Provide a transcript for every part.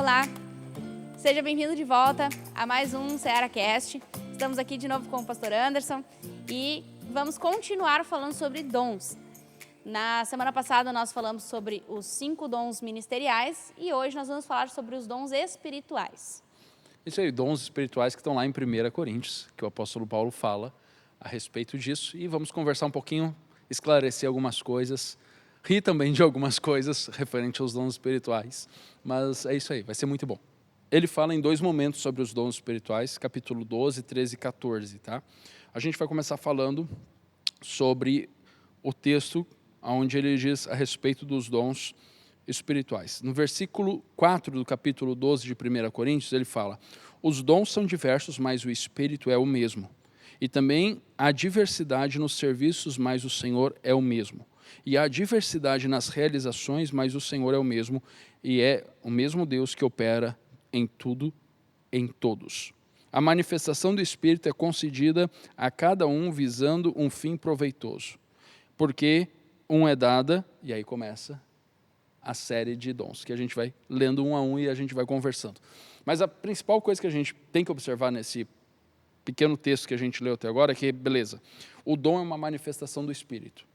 Olá, seja bem-vindo de volta a mais um SearaCast. Estamos aqui de novo com o pastor Anderson e vamos continuar falando sobre dons. Na semana passada nós falamos sobre os 5 dons ministeriais e hoje nós vamos falar sobre os dons espirituais. Isso aí, dons espirituais que estão lá em 1 Coríntios, que o apóstolo Paulo fala a respeito disso. E vamos conversar um pouquinho, esclarecer algumas coisas, rir também de algumas coisas referente aos dons espirituais. Mas é isso aí, vai ser muito bom. Ele fala em 2 momentos sobre os dons espirituais, capítulo 12, 13 e 14, tá? A gente vai começar falando sobre o texto onde ele diz a respeito dos dons espirituais. No versículo 4 do capítulo 12 de 1 Coríntios, ele fala: os dons são diversos, mas o Espírito é o mesmo. E também há diversidade nos serviços, mas o Senhor é o mesmo. E há diversidade nas realizações, mas o Senhor é o mesmo, e é o mesmo Deus que opera em tudo, em todos. A manifestação do Espírito é concedida a cada um visando um fim proveitoso. Porque um é dada, e aí começa a série de dons, que a gente vai lendo um a um e a gente vai conversando. Mas a principal coisa que a gente tem que observar nesse pequeno texto que a gente leu até agora é que, beleza, o dom é uma manifestação do Espírito.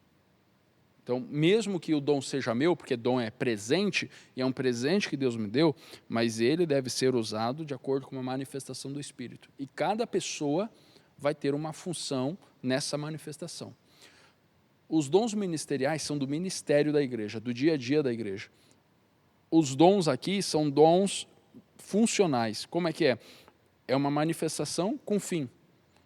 Então, mesmo que o dom seja meu, porque dom é presente, e é um presente que Deus me deu, mas ele deve ser usado de acordo com uma manifestação do Espírito. E cada pessoa vai ter uma função nessa manifestação. Os dons ministeriais são do ministério da igreja, do dia a dia da igreja. Os dons aqui são dons funcionais. Como é que é? É uma manifestação com fim.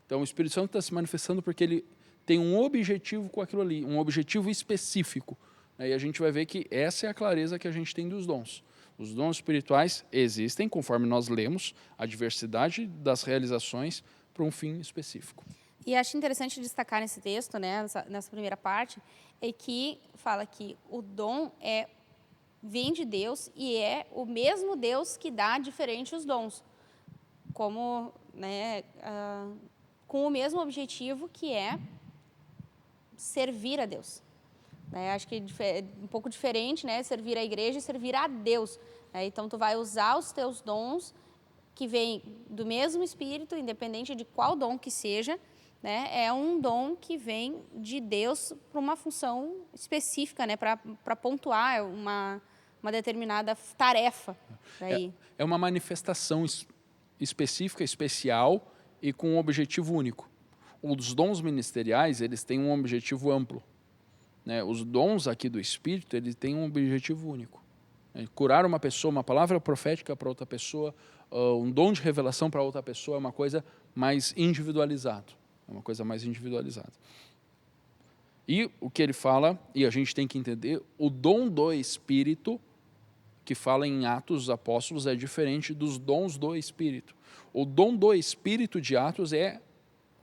Então, o Espírito Santo está se manifestando porque ele tem um objetivo com aquilo ali, um objetivo específico. E a gente vai ver que essa é a clareza que a gente tem dos dons. Os dons espirituais existem, conforme nós lemos, a diversidade das realizações para um fim específico. E acho interessante destacar nesse texto, né, nessa primeira parte, é que fala que o dom vem de Deus e é o mesmo Deus que dá diferente os dons, como, né, com o mesmo objetivo que é servir a Deus. Acho que é um pouco diferente, né, servir a igreja e servir a Deus. Então, tu vai usar os teus dons que vêm do mesmo Espírito, independente de qual dom que seja, né, é um dom que vem de Deus para uma função específica, né, para pontuar uma determinada tarefa. É uma manifestação específica, especial e com um objetivo único. Os dons ministeriais, eles têm um objetivo amplo. Né? Os dons aqui do Espírito, eles têm um objetivo único. Curar uma pessoa, uma palavra profética para outra pessoa, um dom de revelação para outra pessoa é uma coisa mais individualizada. É uma coisa mais individualizada. E o que ele fala, e a gente tem que entender, o dom do Espírito, que fala em Atos dos Apóstolos, é diferente dos dons do Espírito. O dom do Espírito de Atos é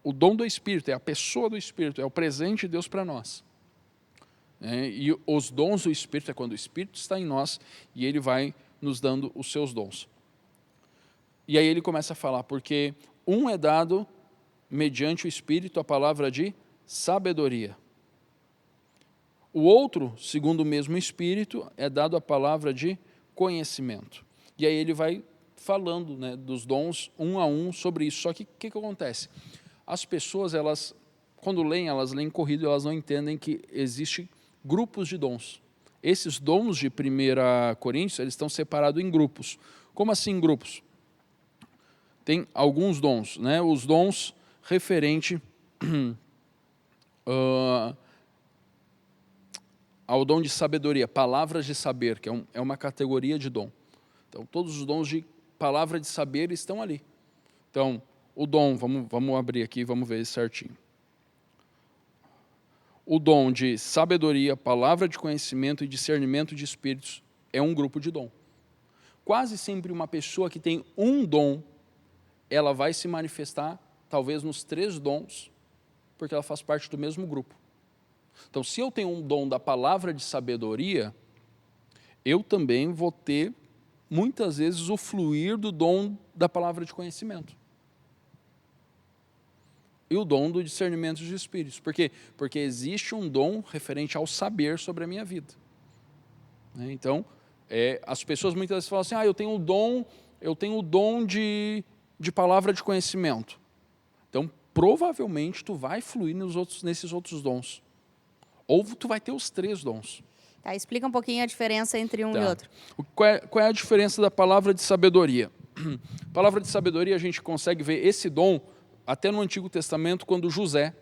o dom do Espírito, é a pessoa do Espírito, é o presente de Deus para nós. E os dons do Espírito é quando o Espírito está em nós e ele vai nos dando os seus dons. E aí ele começa a falar, porque um é dado mediante o Espírito a palavra de sabedoria. O outro, segundo o mesmo Espírito, é dado a palavra de conhecimento. E aí ele vai falando, né, dos dons um a um sobre isso. Só que o que acontece? As pessoas, elas, quando leem, elas leem corrido, elas não entendem que existem grupos de dons. Esses dons de 1 Coríntios, eles estão separados em grupos. Como assim grupos? Tem alguns dons, né? Os dons referente ao dom de sabedoria, palavras de saber, que é uma categoria de dom. Então, todos os dons de palavra de saber estão ali. Então, o dom, vamos abrir aqui e vamos ver certinho. O dom de sabedoria, palavra de conhecimento e discernimento de espíritos é um grupo de dom. Quase sempre uma pessoa que tem um dom, ela vai se manifestar, talvez nos 3 dons, porque ela faz parte do mesmo grupo. Então, se eu tenho um dom da palavra de sabedoria, eu também vou ter, muitas vezes, o fluir do dom da palavra de conhecimento. E o dom do discernimento de espíritos. Por quê? Porque existe um dom referente ao saber sobre a minha vida. Então, As pessoas muitas vezes falam assim, eu tenho o dom de palavra de conhecimento. Então, provavelmente, tu vai fluir nesses outros dons. Ou tu vai ter os 3 dons. Tá, explica um pouquinho a diferença entre um e outro. Qual é a diferença da palavra de sabedoria? Palavra de sabedoria, a gente consegue ver esse dom até no Antigo Testamento, quando José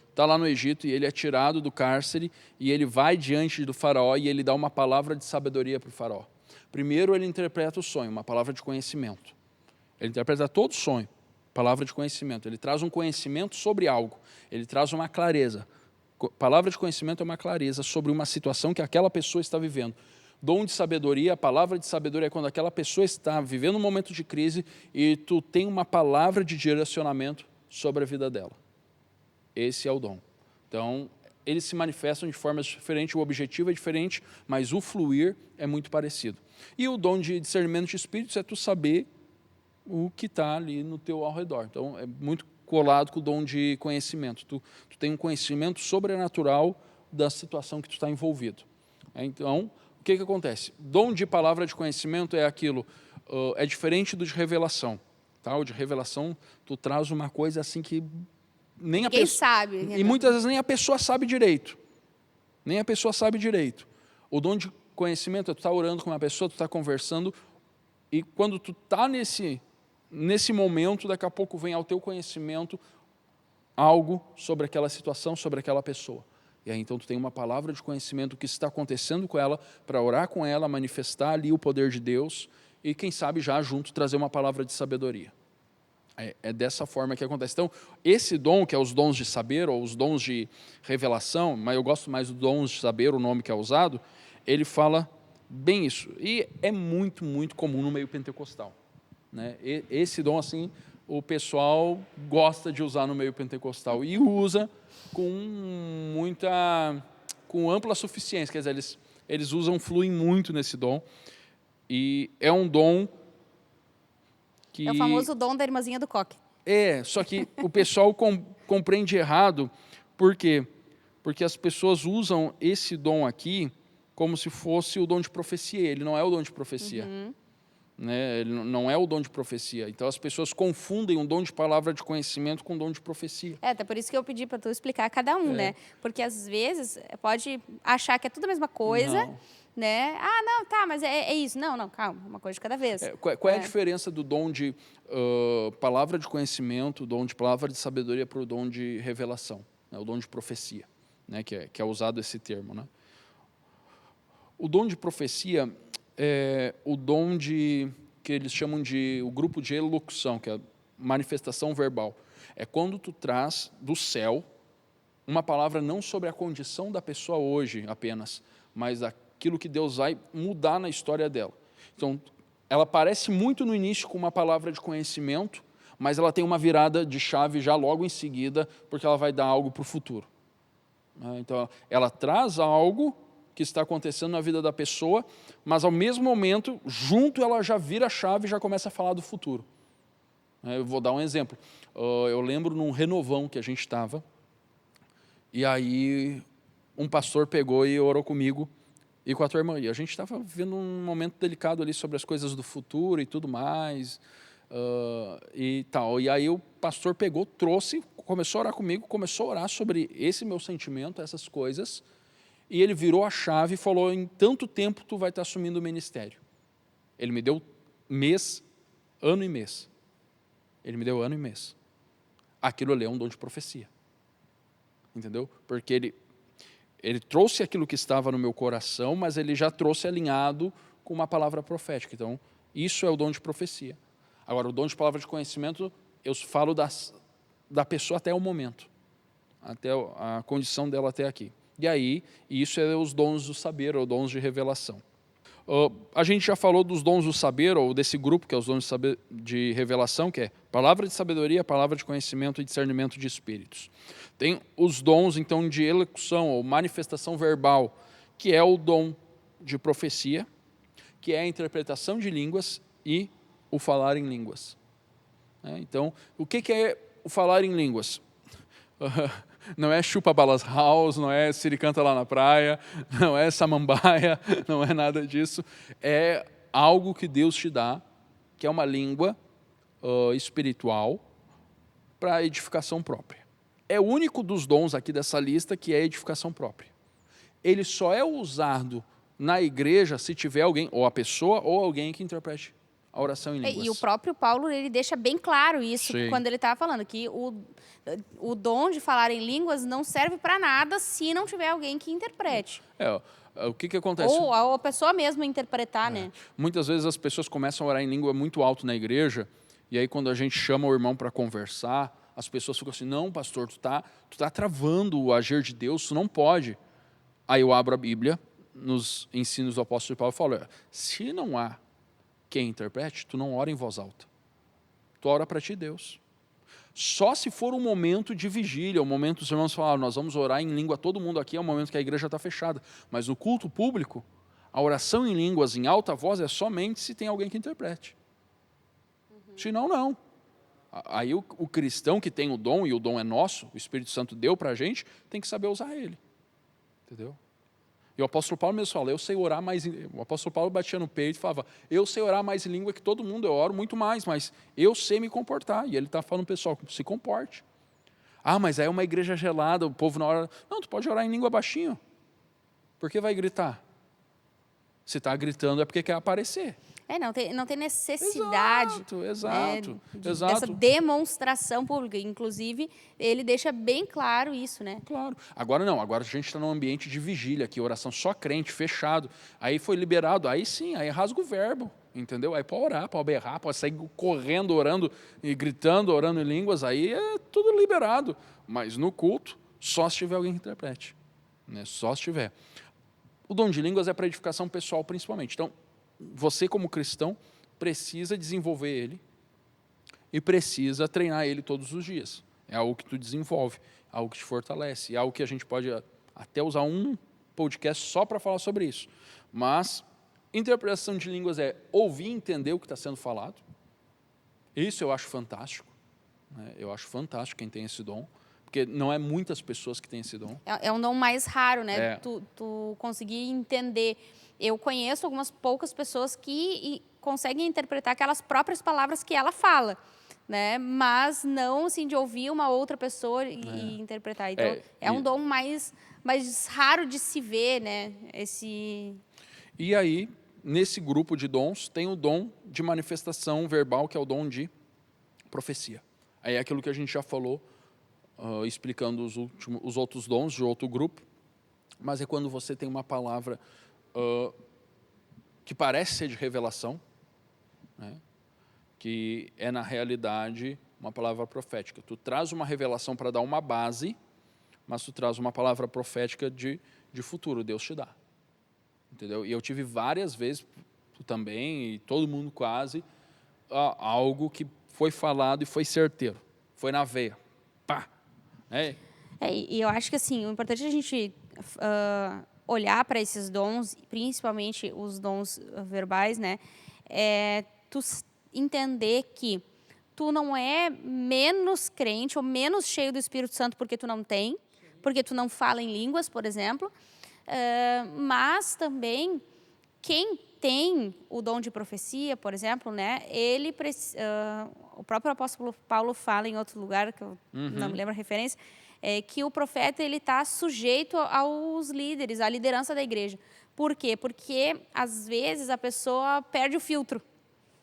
está lá no Egito e ele é tirado do cárcere e ele vai diante do faraó e ele dá uma palavra de sabedoria para o faraó. Primeiro ele interpreta o sonho, uma palavra de conhecimento. Ele interpreta todo sonho, palavra de conhecimento. Ele traz um conhecimento sobre algo, ele traz uma clareza. Palavra de conhecimento é uma clareza sobre uma situação que aquela pessoa está vivendo. Dom de sabedoria, a palavra de sabedoria é quando aquela pessoa está vivendo um momento de crise e tu tem uma palavra de direcionamento sobre a vida dela. Esse é o dom. Então, eles se manifestam de formas diferentes, o objetivo é diferente, mas o fluir é muito parecido. E o dom de discernimento de espíritos é tu saber o que está ali no teu ao redor. Então, é muito colado com o dom de conhecimento. Tu tem um conhecimento sobrenatural da situação que tu está envolvido. Então, o que acontece? Dom de palavra de conhecimento é aquilo, é diferente do de revelação. Tá? O de revelação, tu traz uma coisa assim que nem a pessoa sabe. E muitas vezes nem a pessoa sabe direito. Nem a pessoa sabe direito. O dom de conhecimento é tu estar orando com uma pessoa, tu está conversando, e quando tu está nesse momento, daqui a pouco vem ao teu conhecimento algo sobre aquela situação, sobre aquela pessoa. E aí então tu tem uma palavra de conhecimento do que está acontecendo com ela, para orar com ela, manifestar ali o poder de Deus, e quem sabe já junto trazer uma palavra de sabedoria. É dessa forma que acontece. Então, esse dom, que é os dons de saber, ou os dons de revelação, mas eu gosto mais dos dons de saber, o nome que é usado, ele fala bem isso. E é muito, muito comum no meio pentecostal. Né? Esse dom, assim, o pessoal gosta de usar no meio pentecostal e usa com ampla suficiência. Quer dizer, eles fluem muito nesse dom. E é um dom que... É o famoso dom da irmãzinha do coque. Só que o pessoal compreende errado. Por quê? Porque as pessoas usam esse dom aqui como se fosse o dom de profecia. Ele não é o dom de profecia. Né? Ele não é o dom de profecia. Então as pessoas confundem um dom de palavra de conhecimento com um dom de profecia. Até por isso que eu pedi para tu explicar cada um, né? Porque às vezes pode achar que é tudo a mesma coisa... Não. Né? Não, tá, mas é isso. Não, calma, uma coisa de cada vez. Qual é a diferença do dom de palavra de conhecimento, o dom de palavra de sabedoria para o dom de revelação, né? O dom de profecia, né? que é usado esse termo. Né? O dom de profecia é o dom que eles chamam de o grupo de elocução, que é a manifestação verbal. É quando tu traz do céu uma palavra não sobre a condição da pessoa hoje apenas, mas aquilo que Deus vai mudar na história dela. Então, ela aparece muito no início com uma palavra de conhecimento, mas ela tem uma virada de chave já logo em seguida, porque ela vai dar algo para o futuro. Então, ela traz algo que está acontecendo na vida da pessoa, mas ao mesmo momento, junto ela já vira a chave e já começa a falar do futuro. Eu vou dar um exemplo. Eu lembro num renovão que a gente estava, e aí um pastor pegou e orou comigo e com a tua irmã. E a gente estava vivendo um momento delicado ali sobre as coisas do futuro e tudo mais. E tal. E aí o pastor pegou, trouxe, começou a orar comigo, começou a orar sobre esse meu sentimento, essas coisas. E ele virou a chave e falou, em tanto tempo tu vai estar assumindo o ministério. Ele me deu ano e mês. Ele me deu ano e mês. Aquilo ali é um dom de profecia. Entendeu? Porque ele trouxe aquilo que estava no meu coração, mas ele já trouxe alinhado com uma palavra profética. Então, isso é o dom de profecia. Agora, o dom de palavra de conhecimento, eu falo da pessoa até o momento, até a condição dela até aqui. E aí, isso é os dons do saber, ou dons de revelação. A gente já falou dos dons do saber, ou desse grupo, que é os dons de, saber, de revelação, que é palavra de sabedoria, palavra de conhecimento e discernimento de espíritos. Tem os dons, então, de elocução, ou manifestação verbal, que é o dom de profecia, que é a interpretação de línguas e o falar em línguas. Então, o que é o falar em línguas? Não é chupa balas house, não é siricanta lá na praia, não é samambaia, não é nada disso. É algo que Deus te dá, que é uma língua espiritual para edificação própria. É o único dos dons aqui dessa lista que é edificação própria. Ele só é usado na igreja se tiver alguém, ou a pessoa, ou alguém que interprete a oração em línguas. E o próprio Paulo, ele deixa bem claro isso, Sim. quando ele está falando que o dom de falar em línguas não serve para nada se não tiver alguém que interprete. O que acontece? Ou a pessoa mesmo interpretar, né? Muitas vezes as pessoas começam a orar em língua muito alto na igreja, e aí quando a gente chama o irmão para conversar, as pessoas ficam assim, não, pastor, tu tá travando o agir de Deus, tu não pode. Aí eu abro a Bíblia, nos ensinos do apóstolo Paulo, e falo, se não há quem interprete, tu não ora em voz alta. Tu ora para ti, Deus. Só se for um momento de vigília, o momento os irmãos falam, nós vamos orar em língua, todo mundo aqui, é o momento que a igreja está fechada. Mas no culto público, a oração em línguas em alta voz é somente se tem alguém que interprete. Senão, não. Aí o cristão que tem o dom, e o dom é nosso, o Espírito Santo deu para a gente, tem que saber usar ele. Entendeu? E o apóstolo Paulo mesmo fala, eu sei orar mais... O apóstolo Paulo batia no peito e falava, eu sei orar mais em língua que todo mundo, eu oro muito mais, mas eu sei me comportar. E ele está falando, pessoal, se comporte. Ah, mas aí é uma igreja gelada, o povo na hora... Não, tu pode orar em língua baixinho. Por que vai gritar? Se está gritando é porque quer aparecer. Não tem necessidade Exato. dessa demonstração pública. Inclusive, ele deixa bem claro isso, né? Claro. Agora não, agora a gente está num ambiente de vigília, aqui, oração só crente, fechado. Aí foi liberado, aí sim, aí rasga o verbo, entendeu? Aí pode orar, pode berrar, pode sair correndo, orando e gritando, orando em línguas, aí é tudo liberado. Mas no culto, só se tiver alguém que interprete. Né? Só se tiver. O dom de línguas é para edificação pessoal, principalmente. Então, você como cristão precisa desenvolver ele e precisa treinar ele todos os dias. É algo que tu desenvolve, algo que te fortalece, é algo que a gente pode até usar um podcast só para falar sobre isso. Mas interpretação de línguas é ouvir e entender o que está sendo falado. Isso eu acho fantástico. Né? Eu acho fantástico quem tem esse dom, porque não é muitas pessoas que têm esse dom. É um dom mais raro, né? Tu conseguir entender. Eu conheço algumas poucas pessoas que conseguem interpretar aquelas próprias palavras que ela fala, né? Mas não assim, de ouvir uma outra pessoa e interpretar. Então, é um dom mais raro de se ver, né? E aí, nesse grupo de dons, tem o dom de manifestação verbal, que é o dom de profecia. Aí é aquilo que a gente já falou, explicando os outros dons de outro grupo, mas é quando você tem uma palavra que parece ser de revelação, né? Que é, na realidade, uma palavra profética. Tu traz uma revelação para dar uma base, mas tu traz uma palavra profética de futuro, Deus te dá. Entendeu? E eu tive várias vezes, tu também, e todo mundo quase, algo que foi falado e foi certeiro, foi na veia. Pá! E eu acho que assim, o importante é a gente olhar para esses dons, principalmente os dons verbais, né? Tu entender que tu não é menos crente ou menos cheio do Espírito Santo porque tu não tem, porque tu não fala em línguas, por exemplo, mas também quem tem o dom de profecia, por exemplo, né? O próprio apóstolo Paulo fala em outro lugar, que eu não me lembro a referência, que o profeta ele está sujeito aos líderes, à liderança da igreja. Por quê? Porque, às vezes, a pessoa perde o filtro,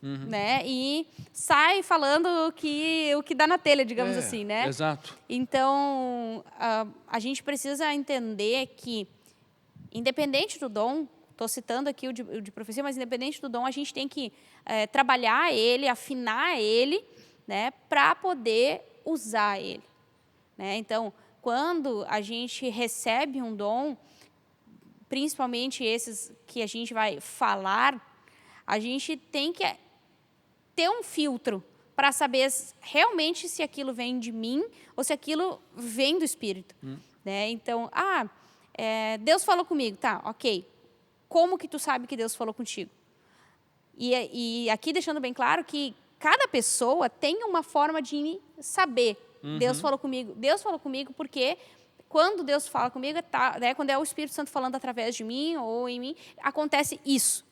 né? E sai falando o que dá na telha, digamos assim, né? Exato. Então, a gente precisa entender que, independente do dom, estou citando aqui o de profecia, mas independente do dom, a gente tem que trabalhar ele, afinar ele, né? Para poder usar ele. Né? Então, quando a gente recebe um dom, principalmente esses que a gente vai falar, a gente tem que ter um filtro para saber realmente se aquilo vem de mim ou se aquilo vem do Espírito. Né? Então, Deus falou comigo, tá, ok. Como que tu sabe que Deus falou contigo? E aqui deixando bem claro que cada pessoa tem uma forma de saber Deus falou comigo? Deus falou comigo porque quando Deus fala comigo, né, quando é o Espírito Santo falando através de mim ou em mim, acontece isso.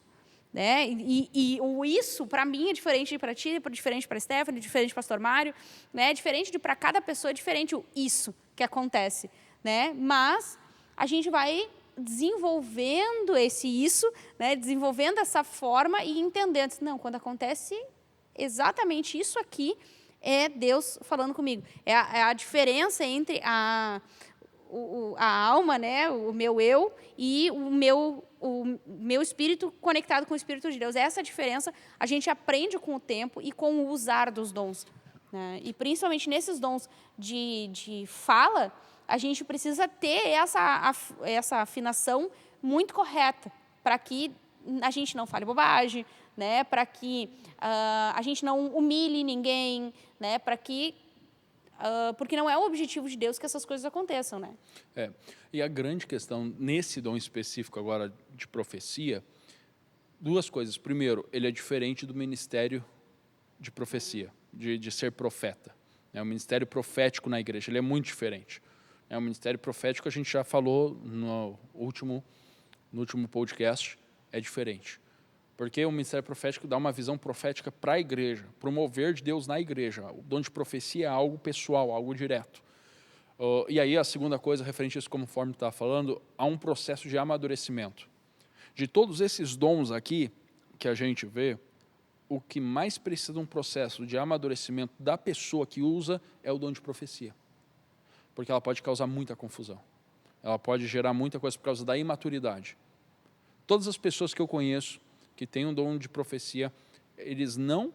Né? E o isso, para mim, é diferente para ti, é diferente para a Stephanie, diferente para o pastor Mário, né? Diferente para cada pessoa, é diferente o isso que acontece. Né? Mas a gente vai desenvolvendo esse isso, né? Desenvolvendo essa forma e entendendo. Não, quando acontece exatamente isso aqui, é Deus falando comigo. É a diferença entre a alma, né? O meu eu e o meu espírito conectado com o Espírito de Deus. Essa diferença a gente aprende com o tempo e com o usar dos dons. Né? E principalmente nesses dons de fala, a gente precisa ter essa afinação muito correta para que a gente não fale bobagem, né? Para que a gente não humilhe ninguém, né? Para que porque não é o objetivo de Deus que essas coisas aconteçam, né? E a grande questão nesse dom específico agora de profecia, duas coisas. Primeiro, ele é diferente do ministério de profecia, de ser profeta. O ministério profético na igreja, ele é muito diferente. O ministério profético, a gente já falou no último podcast, é diferente. Porque o ministério profético dá uma visão profética para a igreja, promover de Deus na igreja. O dom de profecia é algo pessoal, algo direto. E aí a segunda coisa, referente a isso, conforme está falando, há um processo de amadurecimento. De todos esses dons aqui que a gente vê, o que mais precisa de um processo de amadurecimento da pessoa que usa é o dom de profecia. Porque ela pode causar muita confusão. Ela pode gerar muita coisa por causa da imaturidade. Todas as pessoas que eu conheço que têm um dom de profecia, eles não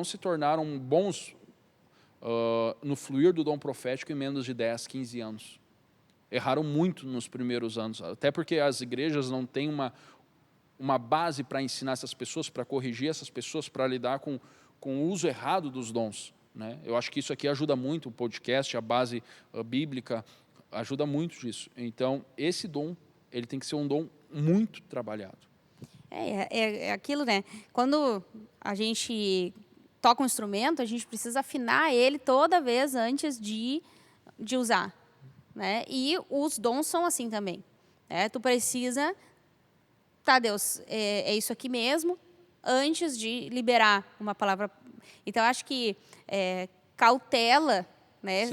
se tornaram bons no fluir do dom profético em menos de 10, 15 anos. Erraram muito nos primeiros anos, até porque as igrejas não têm uma base para ensinar essas pessoas, para corrigir essas pessoas, para lidar com o uso errado dos dons. Né? Eu acho que isso aqui ajuda muito, o podcast, a base bíblica, ajuda muito disso. Então, esse dom, ele tem que ser um dom muito trabalhado. É aquilo, né? Quando a gente toca um instrumento, a gente precisa afinar ele toda vez antes de usar. Né? E os dons são assim também. Né? Tu precisa, tá, Deus, é isso aqui mesmo, antes de liberar uma palavra. Então, acho que cautela, né?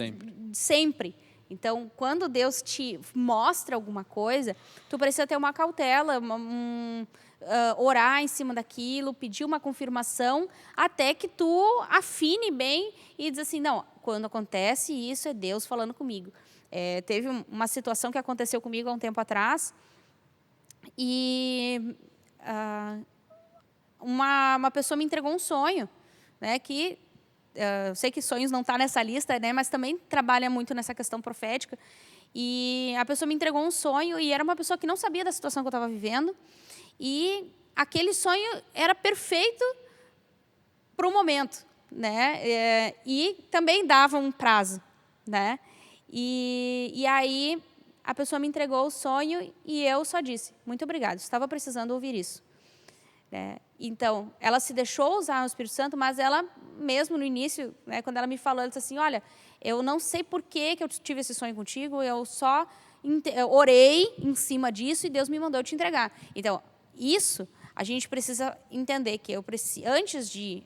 Sempre. Então, quando Deus te mostra alguma coisa, tu precisa ter uma cautela, orar em cima daquilo, pedir uma confirmação, até que tu afine bem e diz assim, não, quando acontece isso, é Deus falando comigo. Teve uma situação que aconteceu comigo há um tempo atrás, e uma pessoa me entregou um sonho, né, que eu sei que sonhos não está nessa lista, né, mas também trabalha muito nessa questão profética. E a pessoa me entregou um sonho e era uma pessoa que não sabia da situação que eu estava vivendo. E aquele sonho era perfeito para o momento, né? E também dava um prazo, né? E aí a pessoa me entregou o sonho e eu só disse, muito obrigado, estava precisando ouvir isso. Então, ela se deixou usar o Espírito Santo, mas ela, mesmo no início, né, quando ela me falou, ela disse assim, olha, eu não sei por que eu tive esse sonho contigo, eu só orei em cima disso e Deus me mandou te entregar. Então, isso a gente precisa entender que antes de,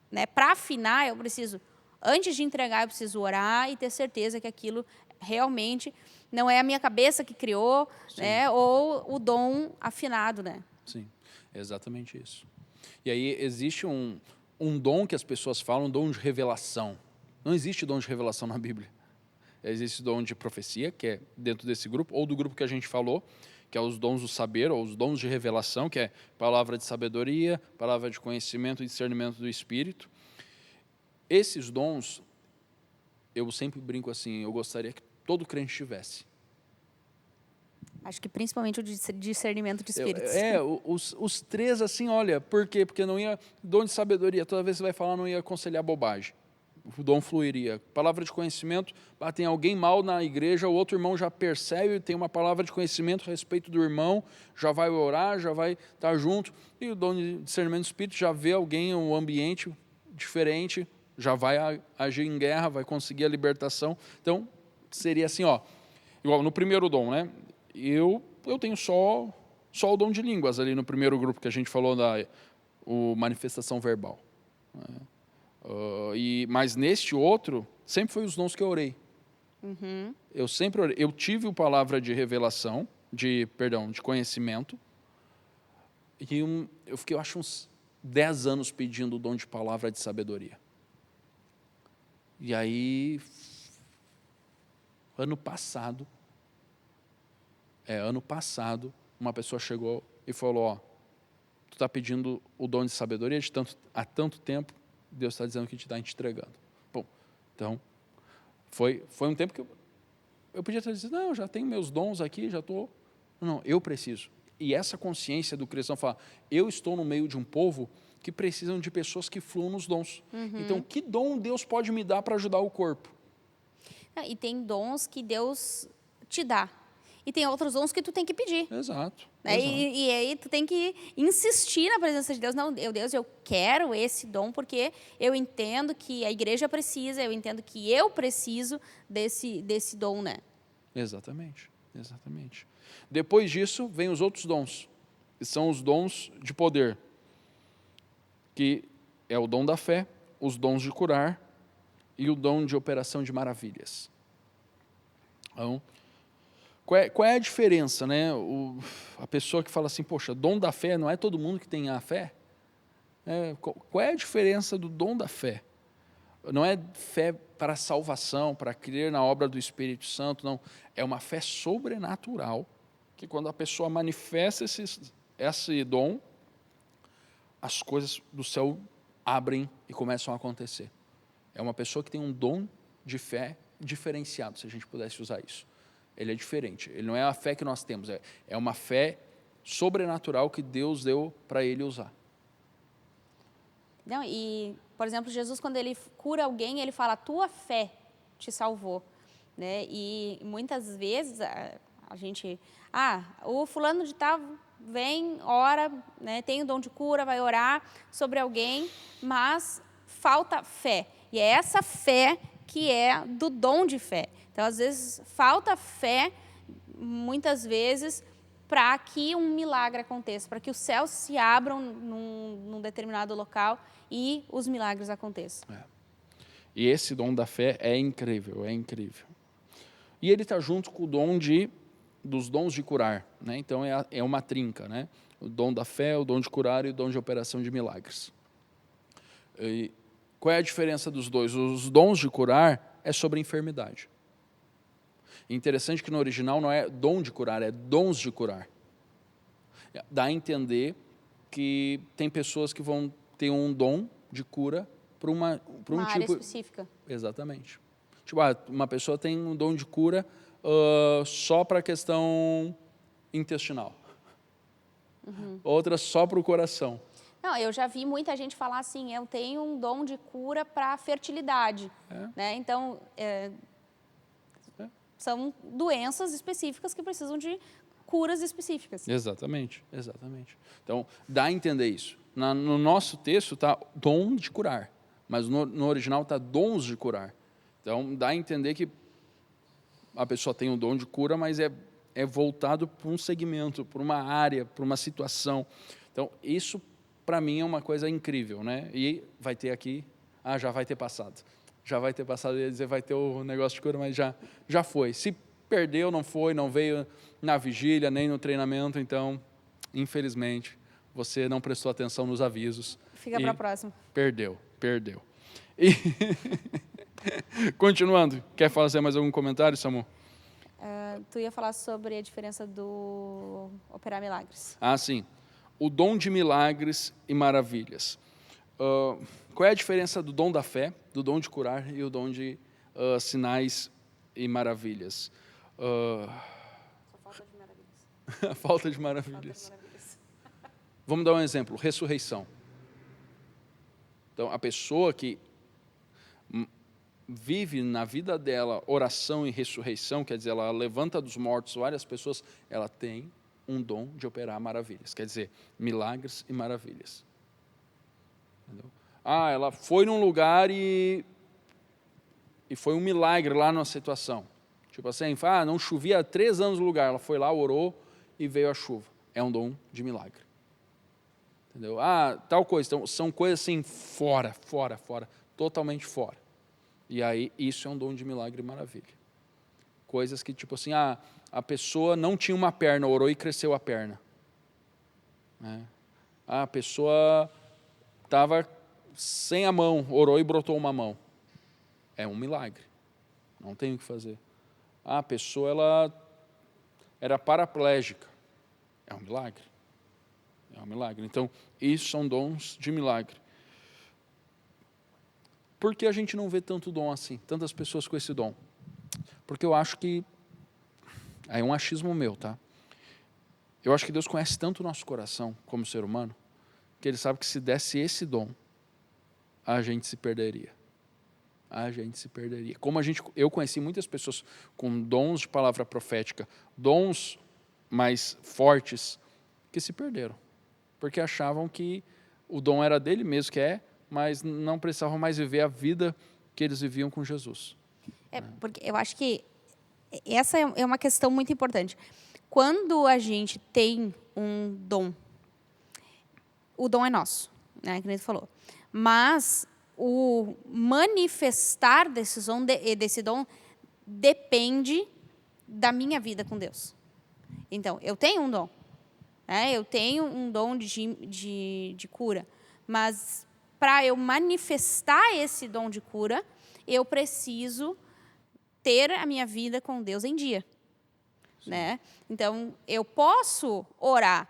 né, para afinar, eu preciso, antes de entregar, eu preciso orar e ter certeza que aquilo realmente não é a minha cabeça que criou, né, ou o dom afinado, né? Sim. É exatamente isso. E aí existe um dom que as pessoas falam, um dom de revelação. Não existe dom de revelação na Bíblia. Existe dom de profecia, que é dentro desse grupo, ou do grupo que a gente falou, que é os dons do saber, ou os dons de revelação, que é palavra de sabedoria, palavra de conhecimento e discernimento do Espírito. Esses dons, eu sempre brinco assim, eu gostaria que todo crente tivesse. Acho que principalmente o discernimento de espíritos. Os três assim, olha, por quê? Porque não ia, dom de sabedoria, toda vez que você vai falar, não ia aconselhar bobagem. O dom fluiria. Palavra de conhecimento, tem alguém mal na igreja, o outro irmão já percebe, tem uma palavra de conhecimento a respeito do irmão, já vai orar, já vai estar junto. E o dom de discernimento do espírito já vê alguém, o ambiente diferente, já vai agir em guerra, vai conseguir a libertação. Então, seria assim, ó, igual no primeiro dom, né? Eu tenho só o dom de línguas ali no primeiro grupo que a gente falou o manifestação verbal. Né? Mas neste outro, sempre foi os dons que eu orei. Eu sempre orei. Eu tive a palavra de revelação, de conhecimento, e eu fiquei, eu acho, uns 10 anos pedindo o dom de palavra de sabedoria. E aí, ano passado, uma pessoa chegou e falou, ó, tu está pedindo o dom de sabedoria há tanto tempo, Deus está dizendo que te está entregando. Bom, então, foi um tempo que eu podia ter dito, não, já tenho meus dons aqui, já estou... Não, eu preciso. E essa consciência do cristão fala, eu estou no meio de um povo que precisam de pessoas que fluam nos dons. Então, que dom Deus pode me dar para ajudar o corpo? E tem dons que Deus te dá. E tem outros dons que tu tem que pedir. Exato. Né? E aí tu tem que insistir na presença de Deus. Não, Deus, eu quero esse dom porque eu entendo que a igreja precisa, eu entendo que eu preciso desse dom, né? Exatamente. Depois disso, vem os outros dons, que são os dons de poder, que é o dom da fé, os dons de curar e o dom de operação de maravilhas. Então, qual é a diferença, né? A pessoa que fala assim, poxa, dom da fé, não é todo mundo que tem a fé? Qual é a diferença do dom da fé? Não é fé para salvação, para crer na obra do Espírito Santo, não. É uma fé sobrenatural, que quando a pessoa manifesta esse dom, as coisas do céu abrem e começam a acontecer. É uma pessoa que tem um dom de fé diferenciado, se a gente pudesse usar isso. Ele é diferente, ele não é a fé que nós temos, é uma fé sobrenatural que Deus deu para ele usar. Não, e, por exemplo, Jesus, quando ele cura alguém, ele fala, a tua fé te salvou. Né? E muitas vezes a gente... o fulano de tal vem, ora, né, tem o dom de cura, vai orar sobre alguém, mas falta fé. E é essa fé que é do dom de fé. Então, às vezes, falta fé, muitas vezes, para que um milagre aconteça, para que os céus se abram num determinado local e os milagres aconteçam. E esse dom da fé é incrível, é incrível. E ele está junto com o dom dos dons de curar. Né? Então, é uma trinca. Né? O dom da fé, o dom de curar e o dom de operação de milagres. E qual é a diferença dos dois? Os dons de curar é sobre enfermidade. Interessante que no original não é dom de curar, é dons de curar. Dá a entender que tem pessoas que vão ter um dom de cura para um área tipo específica. Exatamente. Tipo, uma pessoa tem um dom de cura só para a questão intestinal. Outra só para o coração. Não, eu já vi muita gente falar assim, eu tenho um dom de cura para a fertilidade. Né? Então, são doenças específicas que precisam de curas específicas. Exatamente. Então, dá a entender isso. No nosso texto está dom de curar, mas no original está dons de curar. Então, dá a entender que a pessoa tem um dom de cura, mas é voltado para um segmento, para uma área, para uma situação. Então, isso, para mim, é uma coisa incrível. Né? E vai ter aqui... já vai ter passado. Eu ia dizer, vai ter o negócio de cura, mas já foi. Se perdeu, não foi, não veio na vigília, nem no treinamento, então, infelizmente, você não prestou atenção nos avisos. Fica para a próxima. Perdeu. E continuando, quer fazer mais algum comentário, Samu? Tu ia falar sobre a diferença do operar milagres. Sim. O dom de milagres e maravilhas. Qual é a diferença do dom da fé, do dom de curar e o dom de sinais e maravilhas? Falta de maravilhas. Falta de maravilhas. Vamos dar um exemplo, ressurreição. Então, a pessoa que vive na vida dela oração e ressurreição, quer dizer, ela levanta dos mortos várias pessoas, ela tem um dom de operar maravilhas, quer dizer, milagres e maravilhas. Entendeu? Ela foi num lugar e foi um milagre lá na situação. Tipo assim, não chovia há 3 anos no lugar. Ela foi lá, orou e veio a chuva. É um dom de milagre. Entendeu? Tal coisa. Então, são coisas assim, fora, totalmente fora. E aí, isso é um dom de milagre e maravilha. Coisas que, tipo assim, a pessoa não tinha uma perna, orou e cresceu a perna. Né? A pessoa estava sem a mão, orou e brotou uma mão. É um milagre. Não tem o que fazer. A pessoa ela era paraplégica. É um milagre. É um milagre. Então, isso são dons de milagre. Por que a gente não vê tanto dom assim? Tantas pessoas com esse dom? Porque eu acho que... É um achismo meu, tá? Eu acho que Deus conhece tanto o nosso coração como ser humano, que Ele sabe que se desse esse dom, a gente se perderia. A gente se perderia. Eu conheci muitas pessoas com dons de palavra profética, dons mais fortes, que se perderam. Porque achavam que o dom era dele mesmo, que mas não precisavam mais viver a vida que eles viviam com Jesus. Porque eu acho que essa é uma questão muito importante. Quando a gente tem um dom, o dom é nosso, né, que nem tu falou. Mas o manifestar desse dom depende da minha vida com Deus. Então, eu tenho um dom. Eu tenho um dom de cura. Mas, para eu manifestar esse dom de cura, eu preciso ter a minha vida com Deus em dia. Né? Então, eu posso orar.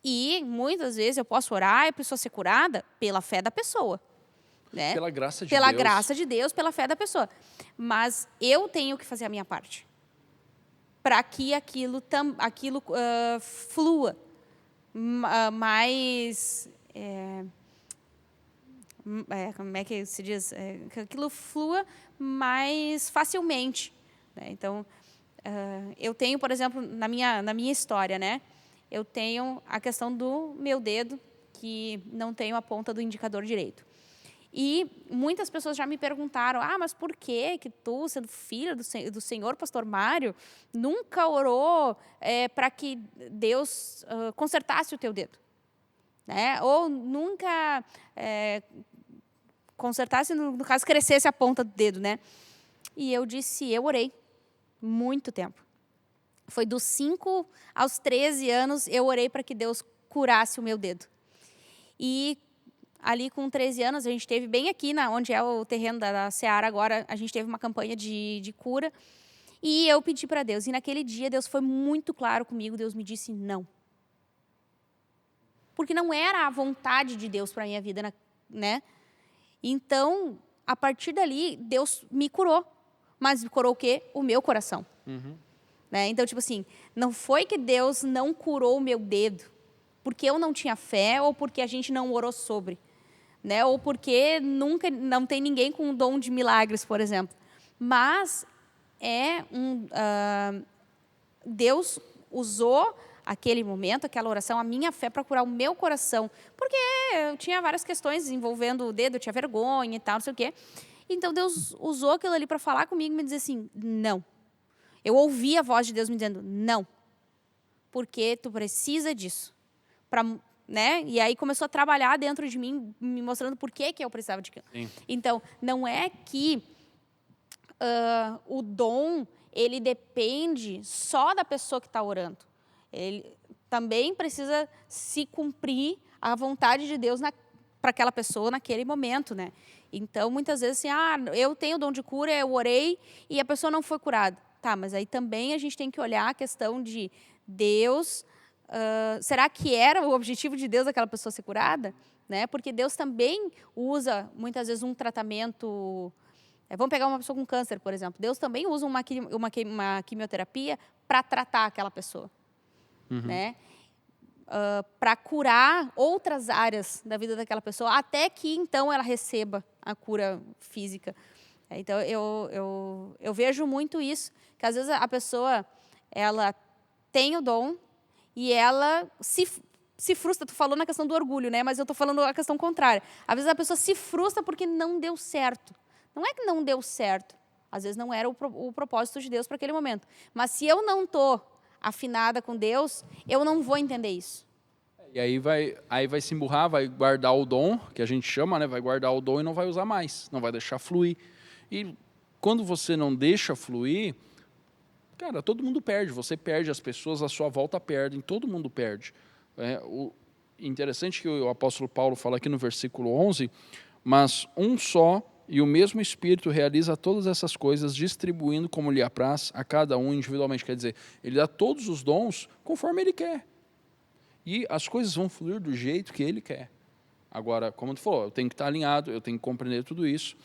E, muitas vezes, eu posso orar e a pessoa ser curada pela fé da pessoa. Né? Pela graça de Deus. Pela Deus. graça de Deus, pela fé da pessoa. Mas eu tenho que fazer a minha parte. Para que aquilo flua mais... como é que se diz? Que aquilo flua mais facilmente. Né? Então, eu tenho, por exemplo, na minha história, né? Eu tenho a questão do meu dedo, que não tenho a ponta do indicador direito. E muitas pessoas já me perguntaram, mas por que tu, sendo filho do senhor pastor Mário, nunca orou para que Deus consertasse o teu dedo? Né? Ou nunca consertasse, no caso, crescesse a ponta do dedo, né? E eu disse, eu orei muito tempo. Foi dos 5 aos 13 anos, eu orei para que Deus curasse o meu dedo. E ali com 13 anos, a gente teve bem aqui, onde é o terreno da Seara agora, a gente teve uma campanha de cura. E eu pedi para Deus. E naquele dia, Deus foi muito claro comigo. Deus me disse não. Porque não era a vontade de Deus para a minha vida, né? Então, a partir dali, Deus me curou. Mas me curou o quê? O meu coração. Uhum. Né? Então, tipo assim, não foi que Deus não curou o meu dedo porque eu não tinha fé ou porque a gente não orou sobre. Né? Ou porque não tem ninguém com um dom de milagres, por exemplo. Mas Deus usou aquele momento, aquela oração, a minha fé para curar o meu coração. Porque eu tinha várias questões envolvendo o dedo, eu tinha vergonha e tal, não sei o quê. Então, Deus usou aquilo ali para falar comigo e me dizer assim, não. Eu ouvi a voz de Deus me dizendo, não. Porque tu precisa disso. Né? E aí começou a trabalhar dentro de mim, me mostrando por que eu precisava de aquilo. Então, não é que o dom, ele depende só da pessoa que está orando. Ele também precisa se cumprir a vontade de Deus para aquela pessoa naquele momento, né? Então, muitas vezes, assim, eu tenho o dom de cura, eu orei e a pessoa não foi curada. Tá, mas aí também a gente tem que olhar a questão de Deus... será que era o objetivo de Deus aquela pessoa ser curada? Né? Porque Deus também usa, muitas vezes, um tratamento... vamos pegar uma pessoa com câncer, por exemplo. Deus também usa uma quimioterapia para tratar aquela pessoa. Uhum. Né? Para curar outras áreas da vida daquela pessoa, até que, então, ela receba a cura física. Então, eu vejo muito isso, que às vezes a pessoa ela tem o dom, e ela se frustra, tu falou na questão do orgulho, né? Mas eu tô falando a questão contrária. Às vezes a pessoa se frustra porque não deu certo. Não é que não deu certo. Às vezes não era o propósito de Deus para aquele momento. Mas se eu não tô afinada com Deus, eu não vou entender isso. E aí vai se emburrar, vai guardar o dom, que a gente chama, né? Vai guardar o dom e não vai usar mais, não vai deixar fluir. E quando você não deixa fluir, cara, todo mundo perde. Você perde, as pessoas à sua volta perdem, todo mundo perde. O interessante que o apóstolo Paulo fala aqui no versículo 11, mas um só e o mesmo Espírito realiza todas essas coisas, distribuindo como lhe apraz a cada um individualmente. Quer dizer, ele dá todos os dons conforme ele quer. E as coisas vão fluir do jeito que ele quer. Agora, como tu falou, eu tenho que estar alinhado, eu tenho que compreender tudo isso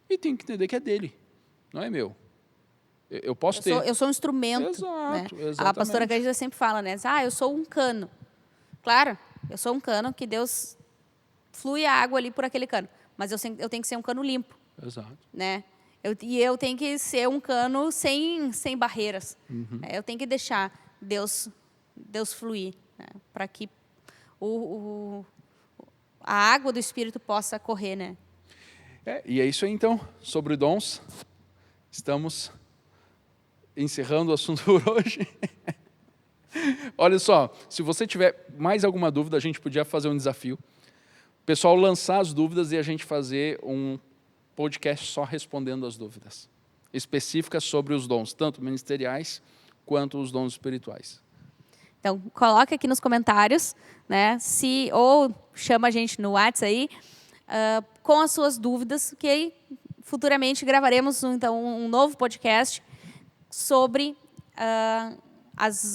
e tenho que entender que é dele, não é meu. Eu posso ter... Eu sou um instrumento. Exato, né? exatamente. A pastora Cândida sempre fala, né? Eu sou um cano. Claro, eu sou um cano que Deus flui a água ali por aquele cano. Mas eu tenho que ser um cano limpo. Exato. Né? Eu tenho que ser um cano sem barreiras. Né? Eu tenho que deixar Deus fluir, né? Para que a água do Espírito possa correr, né? E é isso aí, então, sobre dons. Estamos encerrando o assunto por hoje. Olha só, se você tiver mais alguma dúvida, a gente podia fazer um desafio. O pessoal lançar as dúvidas e a gente fazer um podcast só respondendo as dúvidas específicas sobre os dons, tanto ministeriais quanto os dons espirituais. Então, coloca aqui nos comentários, né? Ou chama a gente no WhatsApp aí, com as suas dúvidas, que aí futuramente gravaremos então um novo podcast sobre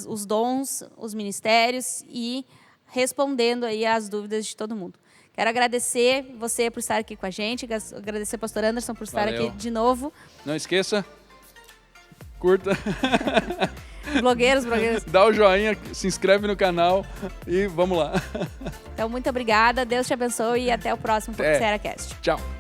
os dons, os ministérios e respondendo aí as dúvidas de todo mundo. Quero agradecer você por estar aqui com a gente, agradecer ao pastor Anderson por estar aqui de novo. Não esqueça, curta. Blogueiros. Dá o joinha, se inscreve no canal e vamos lá. Então, muito obrigada, Deus te abençoe e até o próximo Seracast. Tchau.